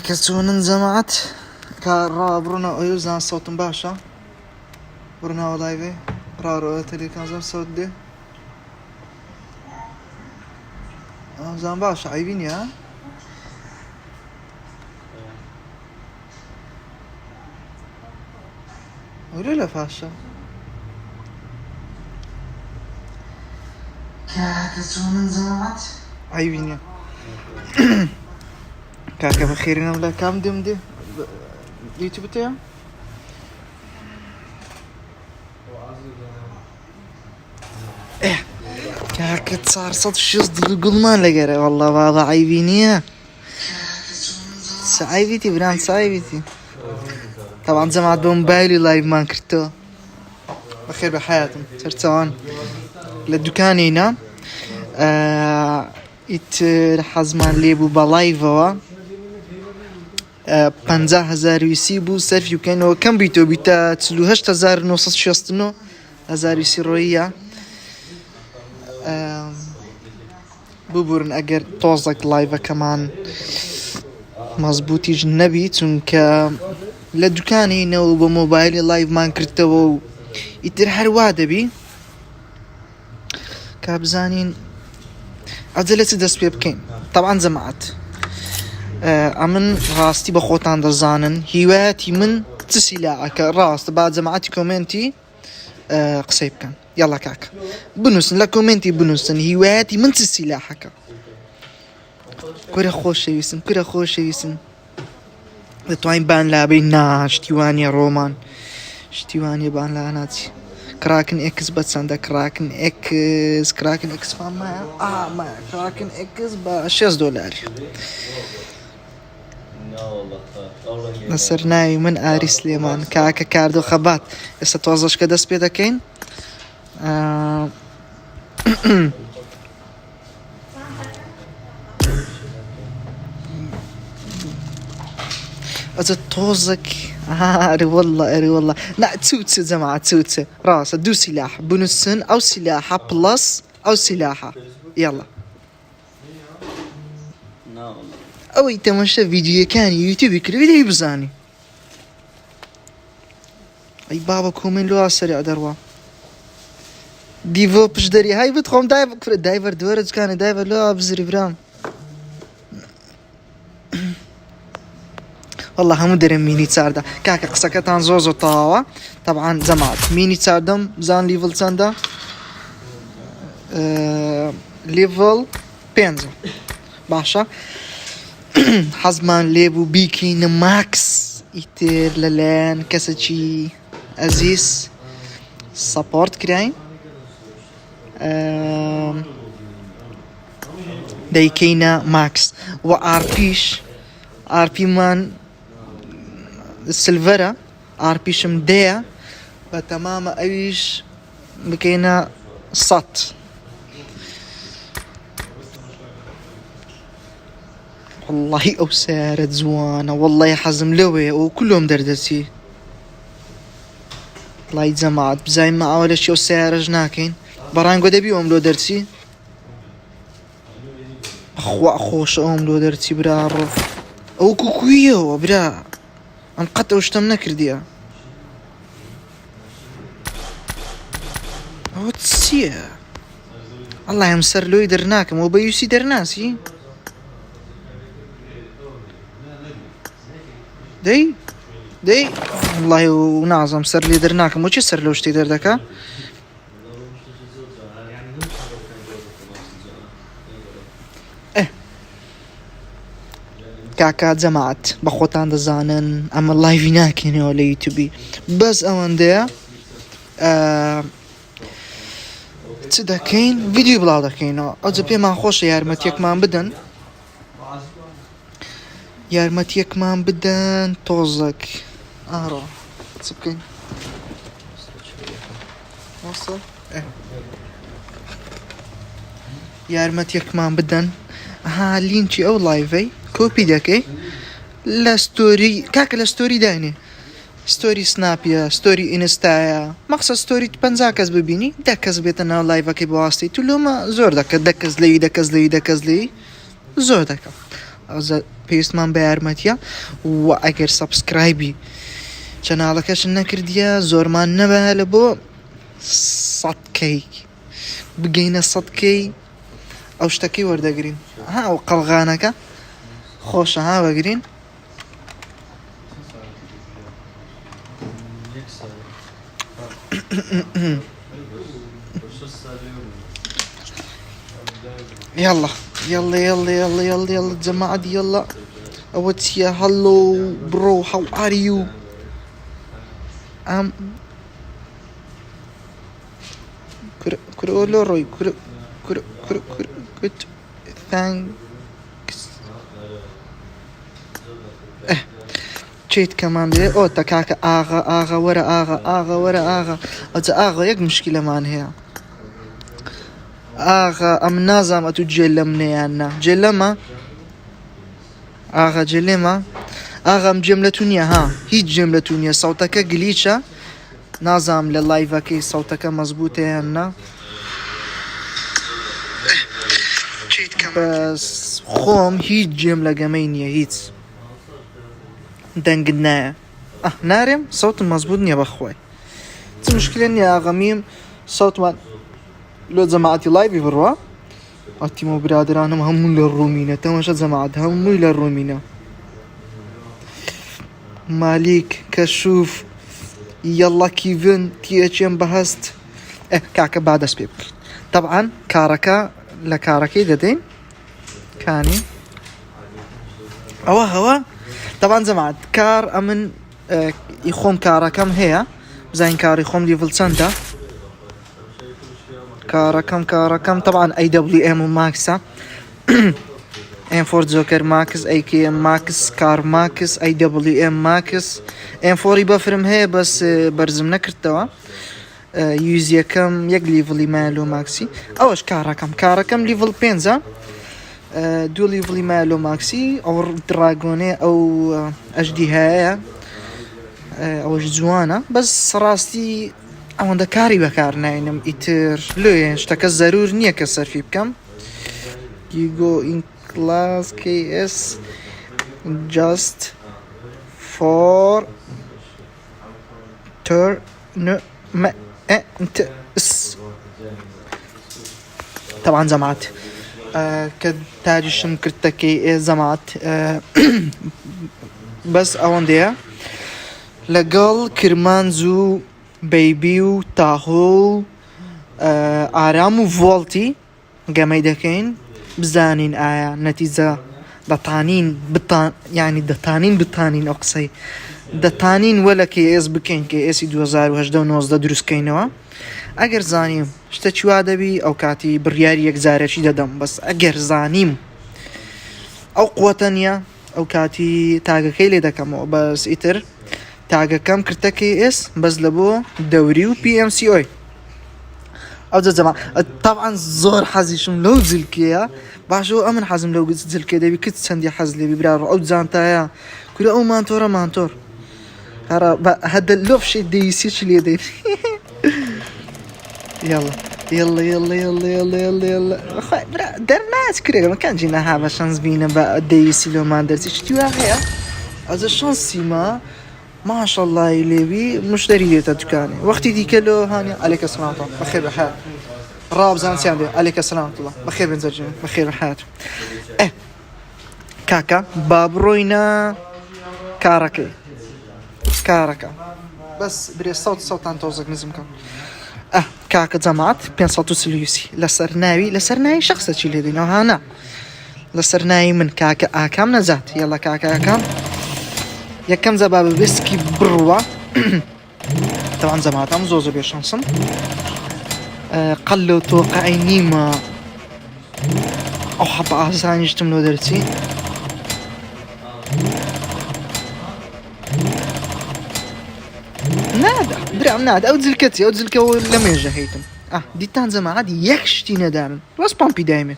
كسون جماعت كرا برونا أيوزان صوت باشا برونا ولايفي رارو تلي كان صوت دي زان باشا عيبين يا ولا لا فاشا كسون جماعت عيبين يا كاكا بخيرنا ولا كام دي اليوتيوب تاعي كاكا صار صوت شوز قلمان لقرا والله بعض عيبيني سعيبتي برام سعيبتي طبعا جماعة بموبايلي لايف ما كرتو بخير بحياتهم ترتون للدكان هنا حزمان ليبو بلايفوا 50,000 ویسی بو سرفی کنه کم بیتو بیتا 38,969 هزار ویسی رویه ببورن اگر توزق لایو كمان مزبوطي جنبي چونك لدكاني نو بموبايلي لايف مان كرتو يتر هرواده بي كابزانين عجلت دست بي بكين طبعا جماعت امن راستي بخوتان دزانن هواياتي من تسلاعك راست بعد جماعتي كومنتي قصيب كان يلا كاك بنوسن لا كومنتي بنوسن هواياتي من تسلاحك كره خوش يسن كره خوش يسن توين بان لا بينا شتيوانيا رومان شتيوانيا بان لا ناتي كراكن اكس بتساندا كراكن اكس فما ما كراكن اكس ب$6 نصرناي من آري سليمان كاكا كاردو خبات اسا توزش كده سبيدا كين أجا توزك أري والله لا توتس جماعة توتس راس دو سلاح بنسن أو سلاحة بلس أو سلاحة يلا أو يتمشى فيديو كان يوتيوب كله فيديو بزاني أي بابا كومين لو أسرع دروا ديفو بجدري هاي بتخوم دايفر دورج كان دايفر لو أبزري برام والله هم درم ميني تساردا كاكا قسكتان زوزو طاوا طبعا جماعت ميني تساردم زان ليفل ساندا ليفل 5 باشا حزمان ليبو بيكين ماكس يتر للان كسجي عزيز سابورت كراين دايكينا ماكس واربيش اربي مان السلفرة اربيش مديا فتمام ايش بكينا صت والله او سارت زوانة والله حزم لوي وكلهم دردسي الله يتزمعت بزاي ما اول شي او سارة جناكين برانقو دبيهم لو درسي اخوش ام لو درسي برا الرف او كوكويو برا انقطع وشتم كرديا او تسيا الله يمسر له يدرناكم وبيوسي درناسي دي والله ونعظم سر لي درناكم وش سر لو شتي دردكا كاكا جماعت بخوتان دزانن اما لايفي ناكيني ولا يوتيوبي بس اوان ديا چ دەکەین ڤیدیۆ بڵاو دەکەینەوە ئەو جە پێمان خۆشە یارمەتیەکمان بدەن تۆزێک ئاڕۆ چ بکەین یارمەتیەکمان بدەن ها لینکی ئەو لایڤەی کۆپی دەکەی لە ستۆری کاکە لە ستۆری داینێ ستۆری سناپیە ستۆری ئینستایە مەخسە ستۆری 50 کەس ببینی 10 کەس بێتە ناو لایڤەکەی بەواستی تو لۆمە زۆر دەکە 10 کەس لێی 10 کەس لێی 10 کەس لێی زۆر دەکە ئەوزە پێویستمان بە یارمەتیە و ئەگەر سەبسکرایبی چەناڵەکەش نەکردیە زۆرمان نەبە لە بۆ 100K بگەینە 100K ئەو شتەکەی وەردەگرین ها ئەو قەڵغانەکە خۆشە ها وەگرین يلا يلا يلا يلا يلا يلا جماعة يلا أوتيا هلو برو how are you could روي could thanks شيت كمان دي او تكاكا آغا ورا آغا أجا آغا يك مشكلة مان هي آغا أم نازم أتو جلمني يعني جلما آغا جلما آغا ام جملتونيا ها هيج جملتونيا صوتك قليشة نازم للايفاكي صوتك مزبوطة يعني بس خوم هيج جملة قمينية هيج دنقنايا نارم صوت مزبوط يا بخوي مشكلة يا غميم صوت ما لو جماعتي لايفي بروا اتيمو برادرانم هم للرومينة تماشا جماعت هم للرومينة مالك كشوف يلا كيفن تيجم بهست كاكا بعد اسبيب طبعا كاركا لكاركي ددين كاني هوا طبعا جماعت كار امن يخوم كاركم هي زين كار يخوم ليفل سنتا كاركم طبعا اي دبليو ام ماكسا ام فور جوكر ماكس اي كي ام ماكس كار ماكس اي دبليو ام ماكس ام فور يبفرم هي بس برزم نكرتوا يوزيا كم يك ليفل مالو ماكسي اوش كاركم ليفل بينزا دو ليفل مالو ماكسي او دراغوني او اجديها او جوانه بس راستي او دكاري بكارناينم ايتر لو يعني اشتكى ضرور نيه كسر في بكم you go in class KS just for طبعا زمعت كتاج شمكرتكي زمعت بس اون ديا لقل كرمانزو بيبيو تاهو آرامو فولتي قامي دكين بزانين آيا نتيجة دطانين يعني دطانين أقصي دطانين ولا كي اس بكين كي اس 2018 دروس كينوا اگر زانيم شتچوا دبي او كاتي برياري يكزارشي ددم بس اگر زانيم او قوتنيا او كاتي تاغا كيلي دكم بس ايتر تاغا كم كرتكي اس بس لبو دوري بي ام سي اوي او زعما طبعا زور حزيشم لو زلكيا باشو امن حزم لو زلكي دبي كنت سندي حزلي ببرار او زانتايا كل او مانتور هذا اللوف شي دي يسيش لي دي يلا يلا يلا يلا يلا يلا يلا اخوي درناش كريغ ما كان جينا هذا شانس بينا بقى دي يسيلو ما درتي شتي واخيا هذا شانس ما شاء الله يليبي مشتري دكاني وقتي دي كلو هاني عليك السلام الله بخير بحال راب زان ساندي عليك السلام الله بخير بنزرجين بخير بحال كاكا بابروينا كاراكي كاركا بس بري صوت عن توزق نزمكم كاكا زمات 500 سليوسي لسرناوي شخصة اللي دينا هانا لسرناوي من كاكا آكام نزات يلا كاكا آكام يا كم زباب بسكي بروا طبعا زماتهم زوزو بيشانسم قلو توقعي نيما أو حبا أحسان يجتملو درتي نادا أو تزلكتي لما يجهيتم دي تانزم عادي يكشتينا دائما بس بامبي دائما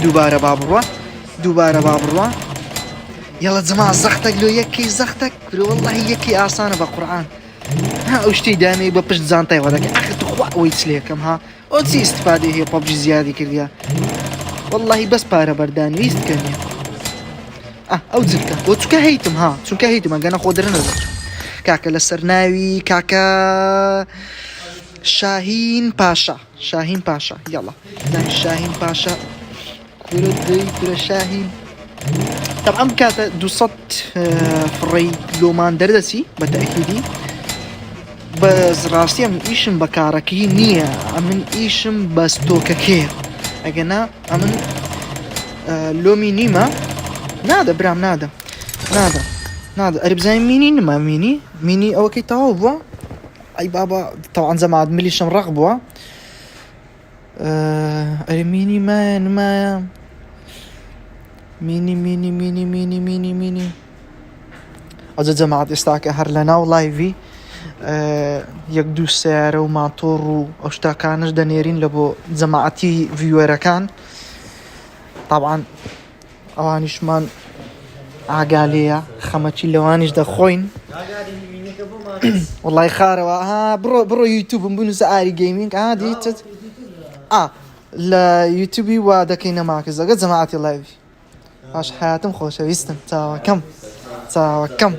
دوباره بابروا يلا زمان زختك لو يكي زختك والله يكي آسانة بقرآن وشتي داني ببش زانتاي ودك أخي تخوة ويتسليكم وتسي استفادة هي ببجي زيادة كرديا والله بس بارا بردان ويست كنيا أو تزلكا وتسكا هيتم أنا خودرنا كاكا لسرناوي كاكا شاهين باشا يلا شاهين باشا كرة شاهين طبعا كاتا دوصت فري لومان دردسي بالتأكيدي بس راسي من إيشم بكاركي نية من إيشم بستوككير أجنا من لومي نيما نادا برام نادا قريب زي ميني أو كي تعوبوا أي بابا طبعا زمان مليش مرغبوا ميني ما ميني أجد جماعة استاك هر لنا ولايفي يقدو سعر وماتور واشتاكانش دنيرين لبو جماعتي فيويرا كان طبعا اوانيش من عقالية خمتي لوانيش دخوين والله خاروا برو يوتيوب مبونو سعاري جيمينج ديتت لا يوتيوبي ودكينا معك قد جماعتي لايفي عاش حياتم خوشة ويستن تاوا كم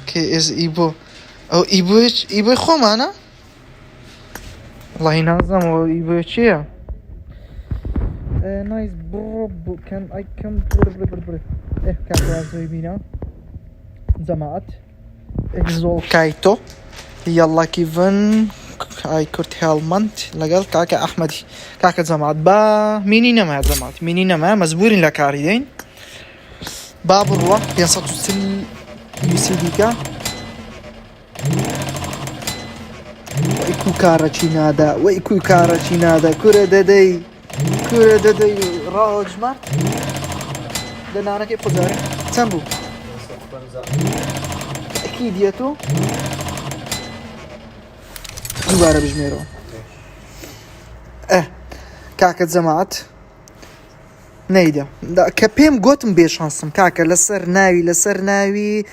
كي از ايبو او ايبو خو معنا والله نازم و ايبو چيه نايس برو كان اي كم برو كاكوازوي بينا جماعت اكزول كايتو يلا كيفن اي كورت هالمنت لقال كاكا احمدي كاكا زمات با ميني نما مزبورين لكاردين باب الروح بينصتو سل يسيديكا وإكو كارا چينادا كورا دادي راج مارت دنانا كيف خزاري تنبو أكيد يتو دوباره بجميرو كاكا زمات نيدا كبيم قوتم بيشانسم كاكا لسر ناوي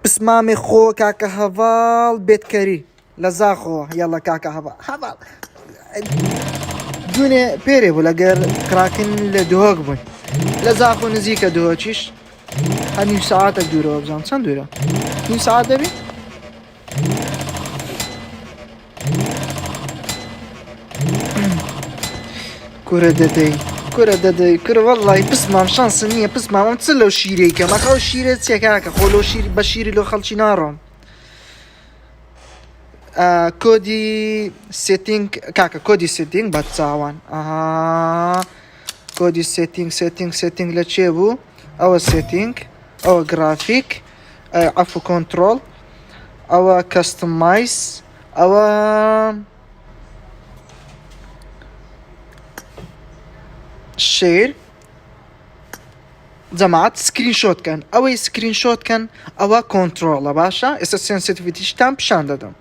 بس مامي خو كاكا هفال بيت كري لزاخو يلا كاكا هفال دوني بيري ولا غير كراكن لدهوك بون لزاخو نزيكا دهوكيش هنيو ساعات دورو بزان سان دورو نيو ساعات دبي كورة دادي والله بس ما شانس نية بس ما تسلو شيري كما كاو شيري تسيكاكا خولو شيري بشيري لو خلشي نارهم كودي سيتينج كاكا كودي سيتينج باتساوان كودي سيتينج لتشيبو او سيتينج او جرافيك عفو كنترول او كاستمايز او شير جماعت سكرين شوت كان او كنترول باشا اس سنسيتيفيتي شتام بشان دادم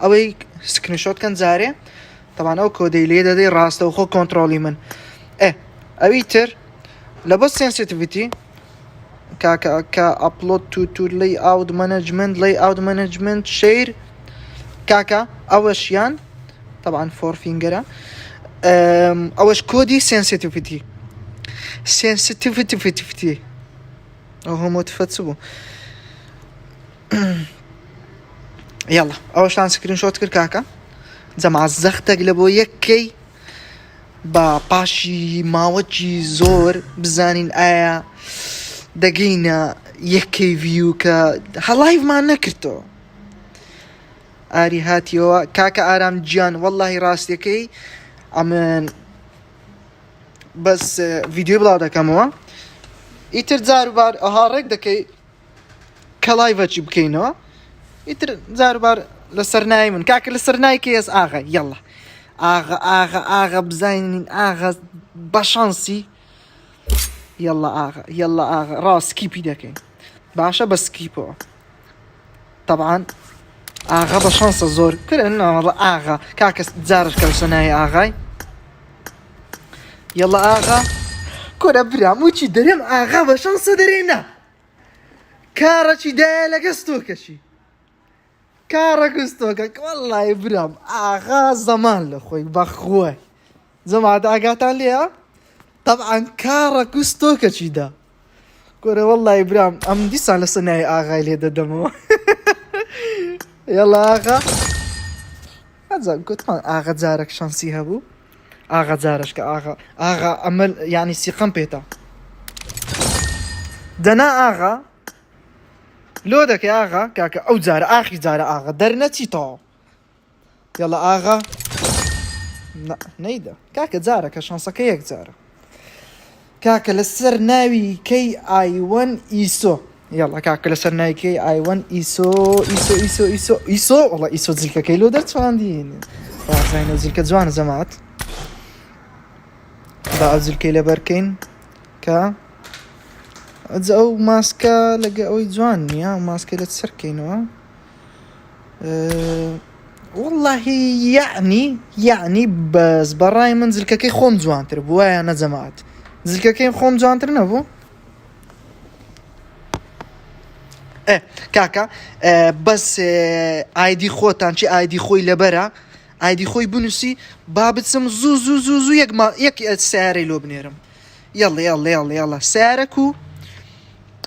او سكرين شوت كان زاري طبعا او كودي لي دادي راست او خو كنترولي من اويتر لبس سنسيتيفيتي كا ابلود تو لاي اوت مانجمنت شير كاكا اوشيان طبعا فور فينجرا اوش كودي سنسيتيفيتي او هم متفتسبو يلا اوش لان سكرين شوت كاكا زعما زختك لبو يكي با باشي ماوجي زور بزانين ايا دقينا یەکەی ڤیو کە هەڵایڤمان نەکردەوە ئاری هاتیەوە کاکە ئارام گیان وەڵڵاهی ڕاستیەکەی ئەمن بەس ڤیدیۆ بڵاو دەکەمەوە ئیتر جاروبار ئەها ڕێک دەکەی کە لایڤەچی بکەینەوە ئیتر جاروبار لەسەر نای من کاکە لەسەر نای کێس ئاغا یەڵڵا ئاغا بزانین ئاغا بەشانسی یەڵڵا ئاغا ڕاست سکیپی دەکەین باشە بە سکیپەوە طبعاً ئاغا بەشانسە زۆر کرنەوەڵە ئاغا کاکە جارش کە لەسەر نای ئاغای یەڵڵا ئاغا کۆرە برام وچی دەرێم ئاغا بەشانسە دەرێنە کارەکی دایە لەگەس تۆکەشی کارە گستۆکە وەڵڵای برام ئاغا زەمان لە خۆی بەخوای جەماعەت ئاگاتان لێیە طبعاً کارە گستۆکەچیدا کۆرە وەڵڵای برام ئەم دیسان لەسەر نای ئاغای لێ دەدەمەوە یەڵڵا ئاغا ئەجا گوتمان ئاغا جارێک شانسی هەبوو ئاغا جارش کە ئاغا ئەمە یعنی سیقەم پێێتە دەنا ئاغا لۆ دەکەی ئاغا کاکە ئەو جارە ئاخی جارە ئاغا دەرنەچیتەوە یەڵە ئاغا نەیدە کاکە جارە کە شانسەکە یەک جارە کاکە لەسەر ناوی کەی ئایوەن ئیسۆ یەڵە کاکە لەسەر ناوی کەی ئایوەن ئیسۆ وەڵە ئیسۆ جلکەکەی لۆ دەرچواندین ڕازینە جلکە جوانە جەماعەت با ئەو جلکەی لەبەرکەین کە ئەجا ئەو ماسکە لەگە ئەوی جوان نییە ماسکە لە سەرکەینەوە وەڵڵاهی یعنی بەس بەڕای من جلکەکەی خۆم جوانتر بوو وایە نەجەماعەت جلکەکەی خۆم جوانتر نەبوو کاکە بەس ئایدی خۆتان چی ئایدی خۆی لەبەرە ئایدی خۆی بنووسی با بچم زوو یەک سیارەی لۆ بنێرم یەڵڵ سیارەک و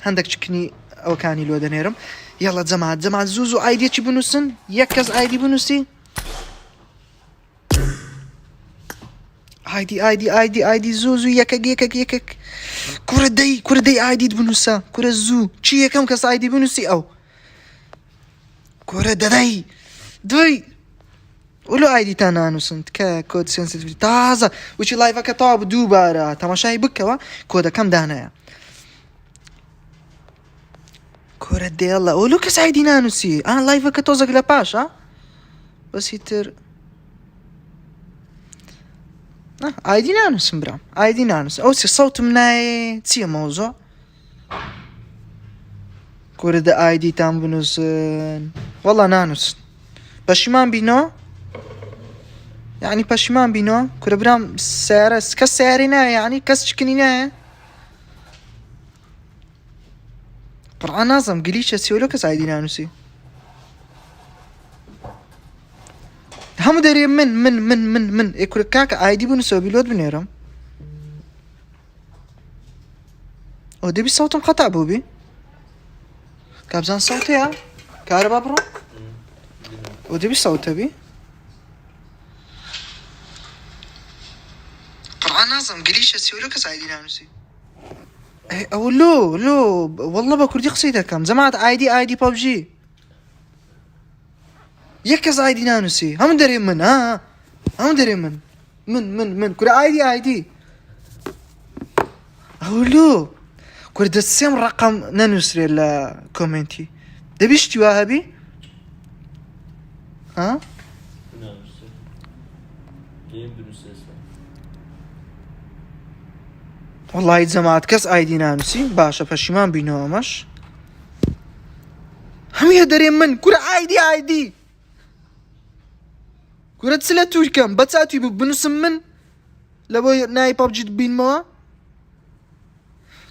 هەندێک چکنی ئەوکانی لۆ دەنێرم یەڵە جەماعەت زوو ئایدیەکی بنووسن یەک کەس ئایدی بنووسی ئایدی زوو یەکەک کوورە دەی ئایدیت بنووسە کوورە زوو چی یەکەم کەس ئایدی بنووسی ئەو کوورە دەدەی دوی ولو ئایدیتان نانووسن کە کۆد سنسیتیڤیتی تازە وچی لایڤەکە تاوا دووبارە تەماشای بکەوە کۆدەکەم دانایە کۆرە دێڵە ئەولو کەس ئایدی نانووسی ئا لایڤەکە تۆزێک لە پاشە بەسی تر ئایدی نانووسم برام ئایدی نانووسم ئەو چی سەوتم نایە چییە مەوزۆ کۆرە دە ئایدیتان بنووسن وەڵا نانووسن پەشیمان بینەوە یعنی پەشیمان بینەوە کورە برام سیارە کەس سیاری نایە یعنی کەس چکنی نایە قڕعان نازم گلیچە چیۆلۆ کەس ئایدی نانووسی هەموو دەرێ من کورە کاکە ئایدی بنووسەوە بیلۆت بنێرم ئەو دەبی سەوتم خەتا بوو بی کابزان سەوتەیە کارە با بڕۆ ئەو دەبی سەوتە بی قڕعان نازم گلیچە چیۆلۆ کەس ئایدی نانووسی ئەو لۆ وەڵڵە بە کوردی قسەی دەکەم جەماعەت ئایدی پەبژی یەک کەس ئایدی نانووسی هەموو دەرێ من هەموو دەرێ من کورە ئایدی ئەو لۆ کورە دە سێم ڕقم نەنووسرێت لە کۆمنتی دەبی شتی وا هەبی وەڵڵای جەماعەت کەس ئایدی نانووسی باشە پەشیمان بینەوە ئەمەش هەموو دەرێ من کورە ئایدی کورە چ لە تورکەم بە چاتوی بنووسم من لە بۆ نای پەبجیت بینمەوە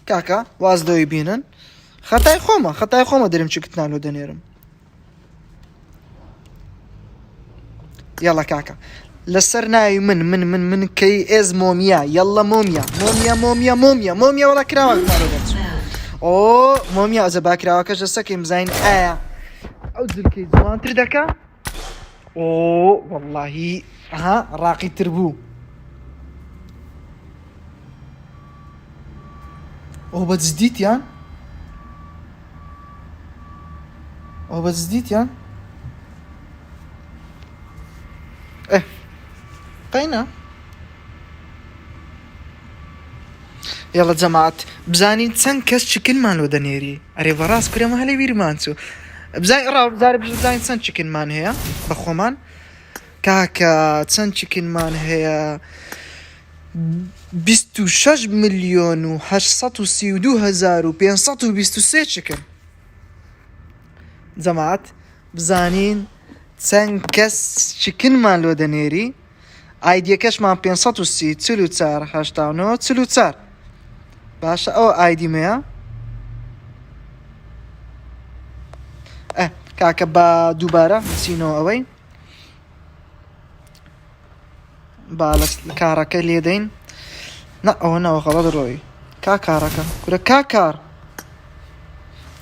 کاکە وازدەوەی بینن خەتای خۆمە دەرێم چکتنان لۆ دەنێرم یاڵە کاکە لەسەر ناوی من کەی ئێز مۆمیا یەڵە مۆمیا وەڵا کراوە ئۆ مۆمیا ئەزە باکراوەکەش دەسەکەی بزانین ئایا ئەو جلکەی جوانتر دەکا ئۆ وەڵڵاهی ڕاقی تر بوو ئەو بە جدیتیان هو بس جديد يعني ايه قينا يلا جماعت بزانین چەند کەس چکلمان لۆ دەنێری ئەرێ بەڕاست کورەمە هەلێ بیرمان چوو بزانین چەند چکلمان هەیە بە خۆمان کاکە چەند چکلمان هەیە 26,832,523 چکن جەماعت بزانین چەند کەس چکلمان لۆ دەنێری ئایدیەکەشمان 530 44 89 44 باشە ئەوە ئایدیمەیە کاکە بە دووبارە بچینەوە ئەوەی با لە کارەکە لێدەین نە ئەوە نەوە غەڵەت ڕۆی کارەکە کورە کار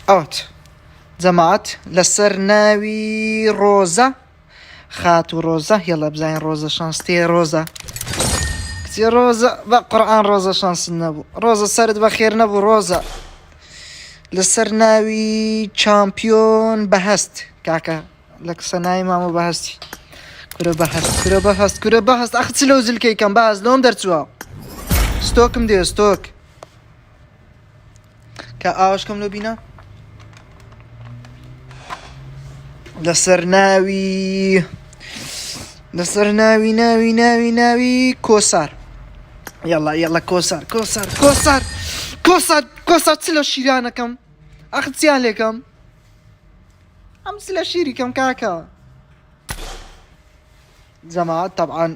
ئەوت جەماعەت لەسەر ناوی ڕۆزە خات و ڕۆزە هێڵە بزانین ڕۆزە شانستێ ڕۆزە کچی ڕۆزە بە قورئان ڕۆزە شانس نەبوو ڕۆزە سەرت بەخێر نەبوو ڕۆزە لەسەر ناوی چامپیۆن بەهەست کاکە لە کسە ناوی مامۆ بەهەستی کورە بەهەست ئەخ چ لەو زلکەیکەم بەهەست لەوم دەرچووە ستۆکم دێ ستۆک کە ئاواشکەم لۆ بینە لەسەر ناوی کۆسار یاڵا کۆسار چ لە شیرانەکەم ئەخ چیان لێکەم ئەم چ لە شیریکەم کاکە جەماعەت طەبعاً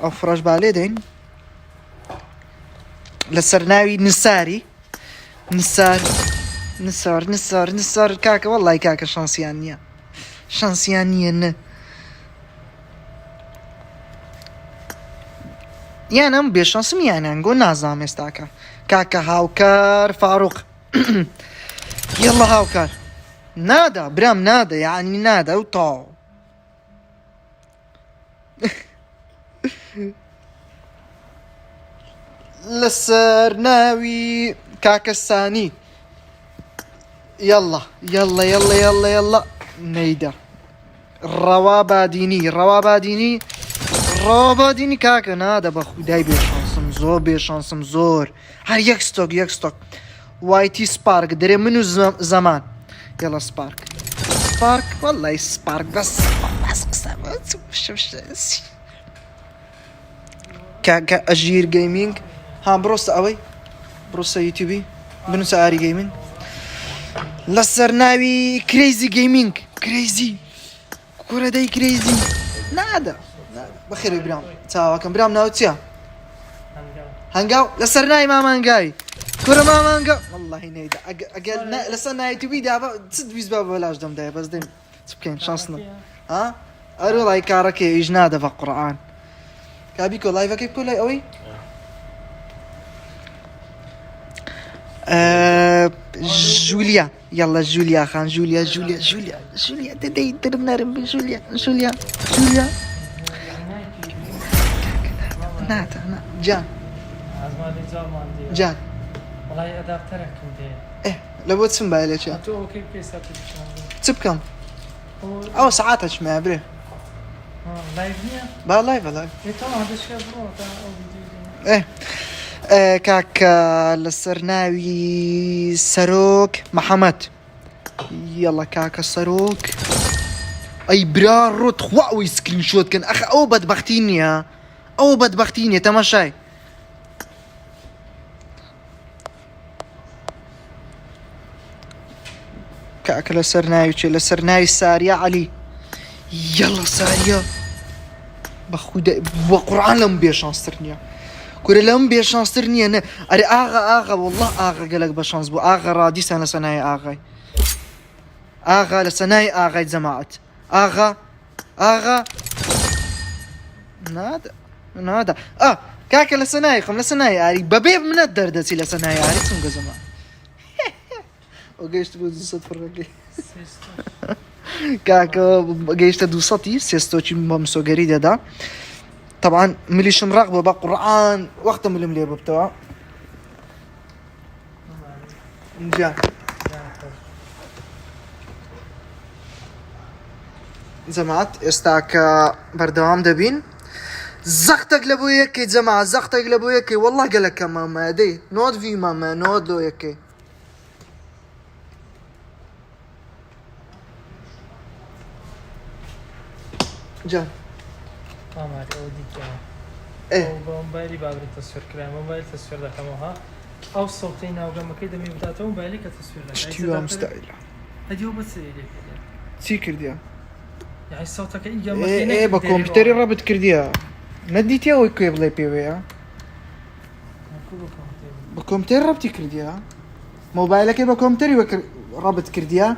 ئەو فڕۆش با لێدەین لەسەر ناوی نساری نسار کاکە وەڵڵای کاکە شانسیان نییە نە یان ئەم بێشانسم یانیان گۆ نازام ئێستاکە کاکە هاوکار فاروق یەڵڵا هاوکار نادا برام نادا یعنی نادا و تاو لەسەر ناوی کاکە سانی یەڵڵا نەیدا ڕەوا بادینی کاکە نادا بە خودای بێشانسم زۆر هەر یەک ستۆک وایتی سپارک دەرێ من و زەمان یەڵە سپارک وەڵڵای سپارک بەس کاکە ئەژیر گەیمینگ ها بڕۆستە ئەوەی بڕۆستە یوتیوبی بنووسە ئاری گەیمین لەسەر ناوی کرێیزی گەیمینگ کوورەدەی کرێیزی نادا بەخێرەوەی برام چاوەکەم برام ناو چییە هەنگاو لەسەر ناوی مامانگاوی کورە مامانگا وەڵڵاهی نەیدا ئەگەر لەسەر ناوی یوتیوبی دابا چ دویست با بەلاش دەمدایە بەس دەیم چ بکەین شانسنە ئەروڵای کارەکە ئیش نادا بە قورئان کابیکۆ لایڤەکەی بکۆ لای ئەوەی جولیا یەڵە جولیا خان جولیا دەدەی درم نەرم بە جولیا نادا جان والله ئەداپتەرەکەم دێ لە بۆ چم باە لێ تۆ ئۆکەی پێسە چ بکەم ئەو سەعاتەچمە برێ لایڤ نییە با لایڤە تەوا دەشکە بڕۆ تا ئەو ڤیدیۆ کاکە لەسەر ناوی سەرۆک محەممەد یەڵە کاکە سەرۆک ئەی برا ڕۆت خوا ئەوی سکرین شۆتکەن ئەخ ئەو بەدبەختی نییە تەماشای کاکە لەسەر ناوی چێ لەسەر ناوی ساریە عەلی یەڵە ساریە بە قورئان لەم بێشانستر نییە کورە لەم بێشانستر نییە نە ئەرێ ئاغا وەڵڵا ئاغا گەلک بەشانس بوو ئاغا ڕادیسان لەسەر ناوی ئاغای لەسەر ناوی ئاغای جەماعەت ئاغا نادا کاکە لەسەر ناوی خۆم لەسەر ناوی ئاری بەبێ منەت دەردەچی لەسەر ناوی ئاری چونگە زەمان گەیشت بۆ 200 فڕەکەی کاکە گەیشتە 200 سێستۆکی مەمسۆگەری دەدا طبعا ملیشم ڕق بۆ بە قورئان وەختە ملم لێ ببتەوە جەماعەت ئێستا کە بەردەوام دەبین زەختێک لە بۆ یەکەی جەماعەت زەختێک لە بۆ یەکەی وەڵڵا گەلەکە مامە دەی نۆت وی مامە نۆت لۆ یەکەی جان ئامادە ئەوە دیکەوە ئێ بە مۆبایلی بابری تەسوێرکرا مۆبایل تەسوێر دەکەمەوە ئەو سەوتەی ناوگەمەکەی دەمی بداتەوە مۆبایلی کە تەسوێر شتی وام ستایلە ئەدیەوە بەچی لێ چی کردیە یعنی سەوتەکە ئێ بە کۆمپیوتەری ڕەبت کردیە نەدیتیە ئەوەی کوێ بڵێ پێوەیە بە کۆمپیوتەر ڕەبتی کردیە مۆبایلەکەی بە کۆمپیوتەری ڕەبت کردیە